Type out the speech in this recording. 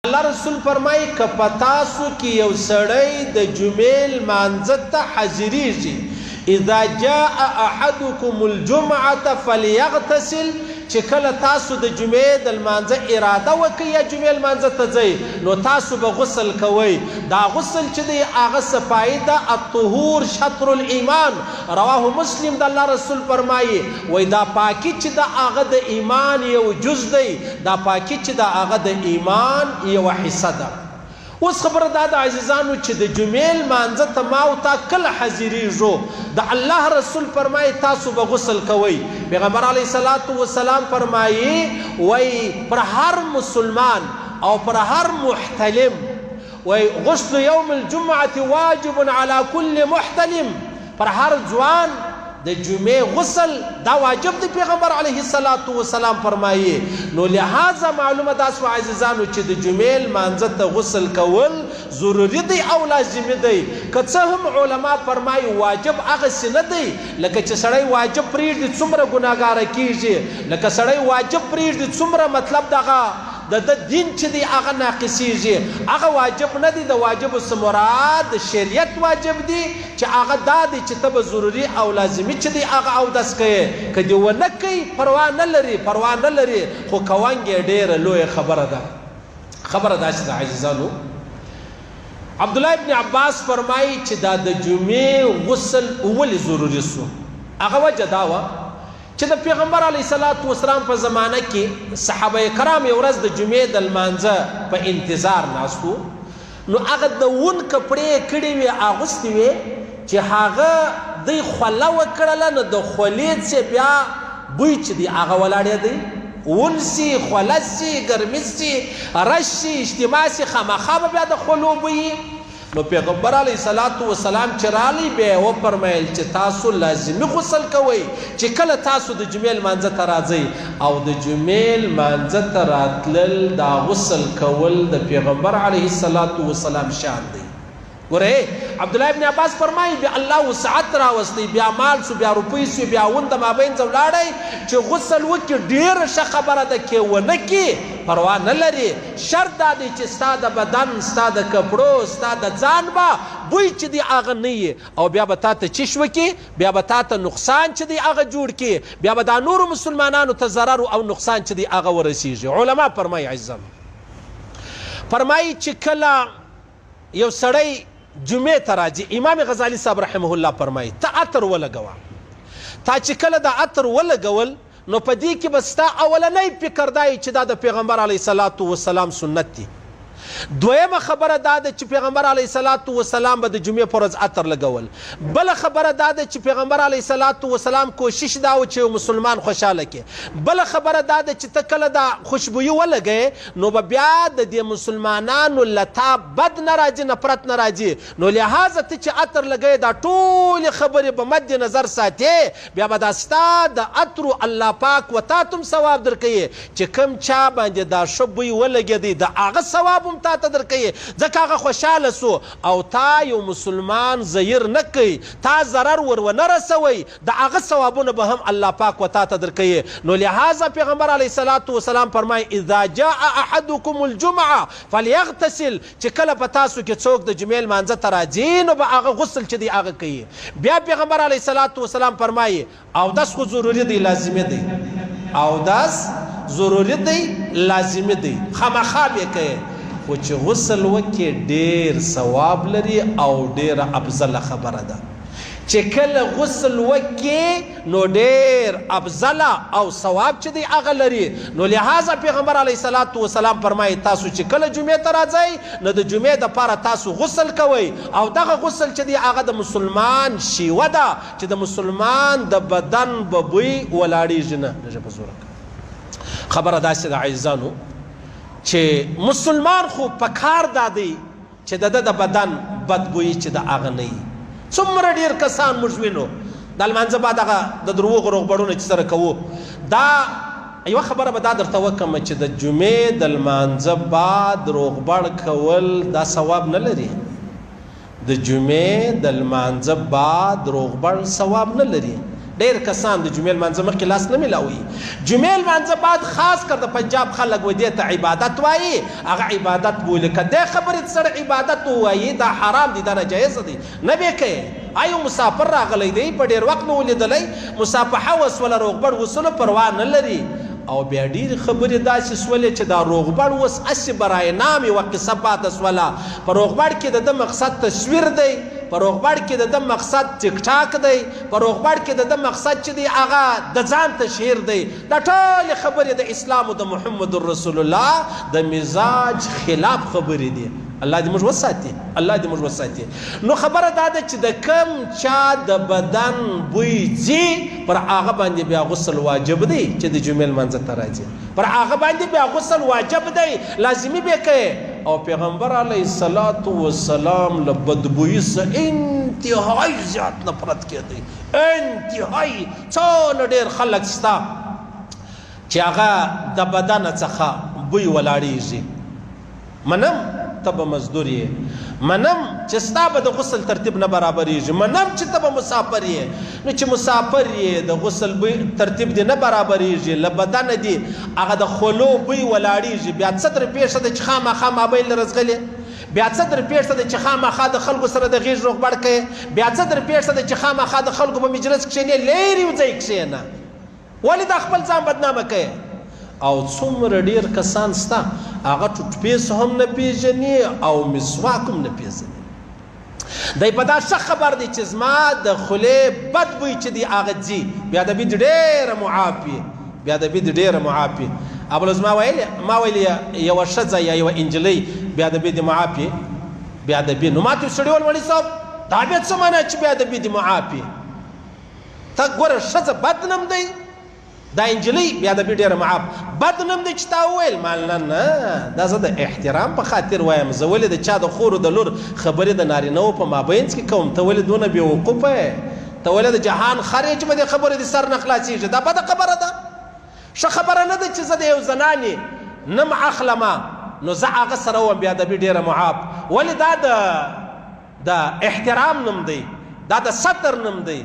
الله رسول فرمایي که په تاسو کې یو سړی د جمعې لمانځه ته حاضرېږي اذا جاء احدكم الجمعة فليغتسل چې کله تاسو د جمعې د لمانځه اراده وکړئ یا جمعې لمانځه ته ځئ نو تاسو به غسل کوئ. دا غسل چې دی هغه صفایي ده الطهور شطر الایمان. رواه مسلم د الله رسول فرمایي وایي دا پاکي چې ده هغه د ایمان یو جز دی. دا پاکي چې ده هغه د ایمان یوه حصه ده. اوس خبره دا د عزیزانو چې د جمعې لمانځه ته ما او تا کله حاضرېږو د الله رسول فرمایي تاسو به غسل کوئ. پیغمبر علیه الصلاة والسلام فرمایي وایي پر هر مسلمان او پر هر محتلم وایي غسل یوم الجمعة واجب على كل محتلم. پر هر ځوان د جمعې غسل دا واجب دی پیغمبر علیه الصلاة والسلام فرمایي. نو لہذا معلومه دا سوه عزیزانو چې د جمعې لمانځه ته غسل کول ضروري دی او لازمي دی. که څه هم علما فرمایي واجب هغسې نه دی لکه چې سړی واجب پرېږدي څومره ګناهګاره کېږي، لکه سړی واجب پرېږدي څومره مطلب دغه د دین چې دی هغه ناقصېږي. هغه واجب نه دی. د واجبو څه مراد شریعت واجب دی چې هغه دا دی چې ته به ضروري او لازمي چې دی هغه اودس کوې. که دې ونه کوي پروا نه لري، پروا نه لري، خو کوانګ یې ډېره لویه خبره ده. خبره داسې ده عزیزانو، عبدالله ابن عباس فرمایي چې دا د جمعې غسل ولې ضروري سو. هغه وجه دا وه چې د پیغمبر علیه الصلاة والسلام په زمانه کې صحابه کرام یو ورځ د جمعې د لمانځه په انتظار ناست وو. نو هغه د ون کپړې کړې وې اغوستې وې چې هغه دوی خوله وکړله نو د خولې څخه بیا بوی چې دی هغه ولاړې دی ون سي خوله سي ګرمي سي رش سي اجتماع سي خامخا به بیا د خولو بوي. نو پیغمبر علیه الصلاة والسلام چې رالی بیا یې وفرمیل چې تاسو لازمي غسل کوئ چې کله تاسو د جمعې لمانځه ته راځئ. او د جمعې لمانځه ته راتلل دا غسل کول د پیغمبر علیه الصلاة والسلام شان دی. ګورئ عبدالله ابن عباس فرمایي بیا الله وسعت راوستی، بیا مال سو، بیا روپۍ سو، بیا ون د مابین ځه ولاړئ چې غسل وکړي. ډېره ښه خبره ده کې ونه کړي پروا نه لري. شرط دا دی چې ستا د بدن، ستا د کپړو، ستا د ځان به بوی چې دی هغه نه وي او بیا به تا ته چش وکړي، بیا به تا ته نقصان چې دی هغه جوړ کړي، بیا به دا نورو مسلمانانو ته ضرر او نقصان چې دی هغه ورسیږي. علما فرمایي عزیزانو، فرمایي چې کله یو سړی جمعې ته راځي، امام غزالی صاحب رحمه الله فرمایي ته عطر ولګوه. تا چې کله د عطر ولګول نو په دې کې به ستا اولنی فکر دا چې دا د پیغمبر علیه الصلاة والسلام سنت دی. دویمه خبره دا ده چې پیغمبر علیه الصلاة والسلام به د جمعې په ورځ عطر لګول. بله خبره دا ده چې پیغمبر علیه الصلاة والسلام کوشش دا و چې مسلمان خوشحاله کړي. بله خبره دا ده چې ته کله دا خوشبویي ولګوې نو به بیا د دې مسلمانانو له تا بد نه راځي، نفرت نه راځي. نو لهذا ته چې عطر لګوې دا ټولې خبرې به مد نظر ساتې، بیا به دا ستا د عطرو الله پاک و تا ته ثواب درکوي چې کوم چا باندې دا ښه بوی ولګېدی د هغه ثواب هم تا ته درکوي ځکه هغه خوشحاله سو او تا یو مسلمان زهیر نه کوي، تا ضرر ور ونه رسوئ، د هغه ثوابونه به هم الله پاک و تا ته درکوي. نو لهذا پیغمبر علیه الصلاة والسلام فرمایي اذا جاء احدکم الجمعه فلیغتسل، چې کله په تاسو کې څوک د جمعې لمانځه ته راځي نو به هغه غسل چې دی هغه کوي. بیا پیغمبر علیه الصلاة والسلام فرمایي اودس خو ضروري دی، لازمي دی. اودس ضروري دی، لازمي دی، خامخا به کوي. خو چې غسل وکړي ډېر ثواب لري او ډېره افضله خبره ده. چې کله غسل وکړي نو ډېر افضله او ثواب چې دی هغه لري. نو لهذا پیغمبر علیه الصلاة والسلام فرمایي تاسو چې کله جمعې ته راځئ نو د جمعې دپاره تاسو غسل کوئ او دغه غسل چې دی هغه د مسلمان شیوه ده چې د مسلمان د بدن به بوی ولاړېږي نه. خبره داسې ده عزیزانو چې مسلمان خو په کار دا دی چې د ده د بدن بدبویي چې د هغه نه وي. څومره ډېر کسان موږ وینو د لمانځه بعد هغه د دروغو روغبړونه چې سره کوو. دا یوه خبره به دا درته وکړم چې د جمعې د لمانځه بعد روغبړ کول دا ثواب نه لري. د جمعې د لمانځه بعد روغبړ ثواب نه لري ډېر کسان د جمعې لمانځه مخکې لاس نه میلاوي. جمعې لمانځه بعد خاص کر د پنجاب خلک و دې ته عبادت وایي، هغه عبادت بولي. که دې خبرې سره عبادت ووایي دا حرام دي، دا ناجایزه دي، نه به یې کوې. آیا مسافر راغلی دی په ډېر وخت مې ولیدلی، مصافحه وسوله، روغبړ وسوله، پروا نه لري. او بیا ډېرې خبرې داسې سولې چې دا روغبړ اوس هسې برای نام یوه قصه پاته سوله. په روغبړ کې د ده مقصد تصویر دی، په روغبړ کې د ده مقصد ټیک ټاک دی، په روغبړ کې د ده مقصد چې دی هغه د ځان تشهیر دی. دا ټولې خبرې د اسلام او د محمد رسول الله د مزاج خلاف خبرې دي. الله دې موږ وساتي، الله دې موږ وساتي. نو خبره دا ده چې د کم چا د بدن بوی ځي پر هغه باندې بیا غسل واجب دی چې د جمعې لمانځه ته راځي، پر هغه باندې بیا غسل واجب دی، لازمي به کوي. او پیغمبر علیه الصلاة والسلام له بدبویي څخه انتهایی زیات نفرت کېدی، انتهایی. څونه ډېر خلک شته چې هغه د بدن څخه بوی ولاړېږي. منم ته به مزدور یې، منم چې ستا به د غسل ترتیب نه برابرېږي، منم چې ته به مسافر یې. نو چې مسافر یې د غسل بوی ترتیب دې نه برابرېږي، له بدنه دې هغه د خولو بوی ولاړېږي، بیا څه در پېښه ده چې خامخا مابین له رزغلې، بیا څه در پېښه ده چې خامخا د خلکو سره د غېږ روغبړ کوې، بیا څه در پېښه ده چې خامخا د خلکو په مجلس کښېنې، لرې یو ځای کښېنه. ولې دا خپل ځان بدنامه کوې؟ او څومره ډېر کسان شته هغه ټوټپیس هم نه پېژني او مسواک هم نه پېژني. دی په دا ښه خبر دی چې زما د خولې بد بوی چې دی هغه ځي، بیا د بید ډېره معافي، بیا د بید ډېره معافي. ابلوز ما ویلې یوه ښځه یا یوه انجلۍ بیا د بید معافي، بیا د بید. نو ما ته یو سړي وویل مولوي صاحب دا بیا څه معنا چې بیا د بید معافي؟ ته ګوره ښځه بد نوم دی، دا انجلۍ بیا د بید ډېره معاف، بد نوم دی چې تا وویل. مال نه، دا زه د احترام په خاطر وایم. زه ولې د چا د خور د لور خبرې د نارینهو په مابینځ کې کوم؟ ته ولې دونه بېوقوفه یې؟ ته ولې د جهان خر یې چې به دې خبرې د سر نه خلاصېږي؟ دا بده خبره ده، ښه خبره نه ده چې زه د یو زنانې نوم اخلمه نو زه هغه سره وم بیا د بید ډېره معاف. ولې دا د احترام نوم دی، دا د ستر نوم دی.